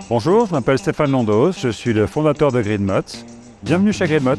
Bonjour, je m'appelle Stéphane Londos, je suis le fondateur de GridMot. Bienvenue chez GridMot.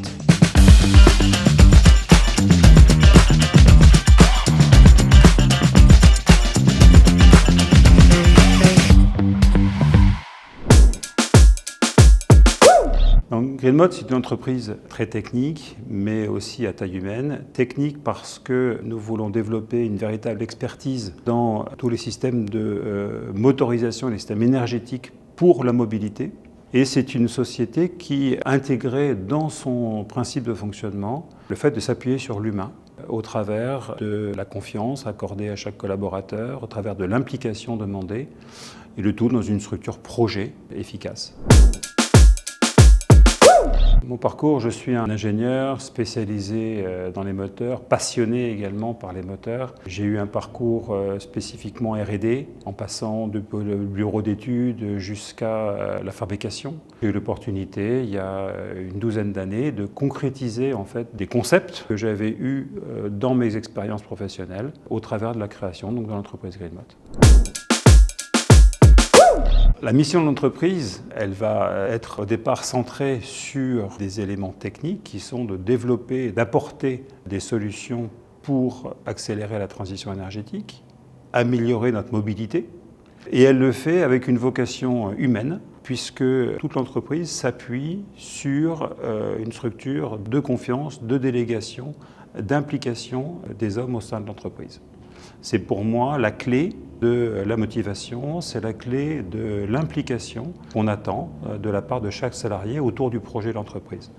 Donc, GridMot, c'est une entreprise très technique, mais aussi à taille humaine. Technique parce que nous voulons développer une véritable expertise dans tous les systèmes de motorisation et les systèmes énergétiques pour la mobilité. Et c'est une société qui a intégré dans son principe de fonctionnement le fait de s'appuyer sur l'humain au travers de la confiance accordée à chaque collaborateur, au travers de l'implication demandée, et le tout dans une structure projet efficace. Mon parcours, je suis un ingénieur spécialisé dans les moteurs, passionné également par les moteurs. J'ai eu un parcours spécifiquement R&D, en passant du bureau d'études jusqu'à la fabrication. J'ai eu l'opportunité, il y a une douzaine d'années, de concrétiser en fait des concepts que j'avais eus dans mes expériences professionnelles au travers de la création donc, de l'entreprise GridMot. La mission de l'entreprise, elle va être au départ centrée sur des éléments techniques qui sont de développer, d'apporter des solutions pour accélérer la transition énergétique, améliorer notre mobilité. Et elle le fait avec une vocation humaine, puisque toute l'entreprise s'appuie sur une structure de confiance, de délégation, d'implication des hommes au sein de l'entreprise. C'est pour moi la clé de la motivation, c'est la clé de l'implication qu'on attend de la part de chaque salarié autour du projet de l'entreprise.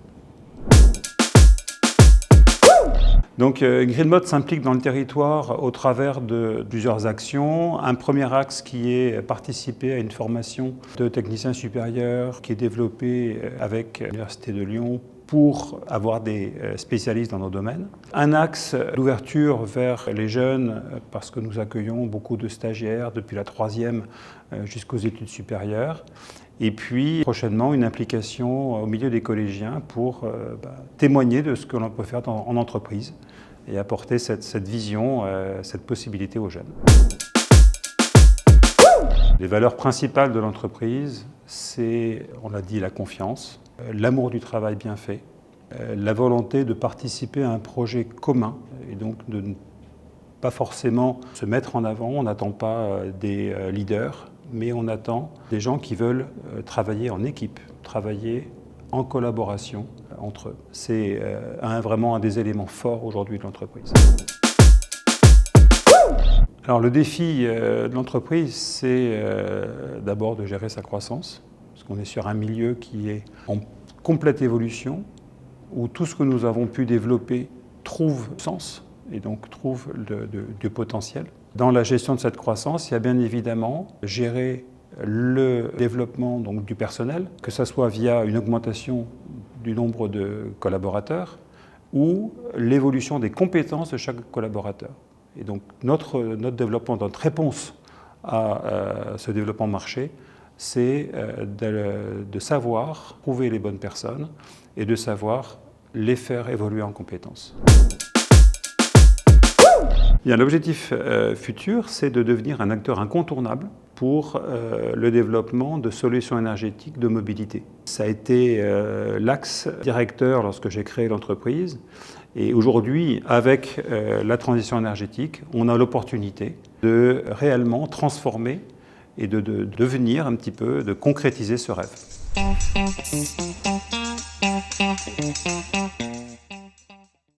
Donc GridMot s'implique dans le territoire au travers de plusieurs actions. Un premier axe qui est participer à une formation de techniciens supérieurs qui est développée avec l'Université de Lyon pour avoir des spécialistes dans nos domaines. Un axe, l'ouverture vers les jeunes, parce que nous accueillons beaucoup de stagiaires depuis la 3e jusqu'aux études supérieures. Et puis prochainement, une implication au milieu des collégiens pour témoigner de ce que l'on peut faire en entreprise et apporter cette vision, cette possibilité aux jeunes. Les valeurs principales de l'entreprise, c'est, on l'a dit, la confiance, l'amour du travail bien fait, la volonté de participer à un projet commun et donc de ne pas forcément se mettre en avant. On n'attend pas des leaders, mais on attend des gens qui veulent travailler en équipe, travailler en collaboration entre eux. C'est vraiment un des éléments forts aujourd'hui de l'entreprise. Alors le défi de l'entreprise, c'est d'abord de gérer sa croissance, parce qu'on est sur un milieu qui est en complète évolution, où tout ce que nous avons pu développer trouve sens et donc trouve du potentiel. Dans la gestion de cette croissance, il y a bien évidemment gérer le développement donc, du personnel, que ce soit via une augmentation du nombre de collaborateurs ou l'évolution des compétences de chaque collaborateur. Et donc notre développement, notre réponse à ce développement marché, c'est de savoir trouver les bonnes personnes et de savoir les faire évoluer en compétences. L'objectif futur, c'est de devenir un acteur incontournable pour le développement de solutions énergétiques de mobilité. Ça a été l'axe directeur lorsque j'ai créé l'entreprise. Et aujourd'hui, avec la transition énergétique, on a l'opportunité de réellement transformer et de devenir un petit peu, de concrétiser ce rêve.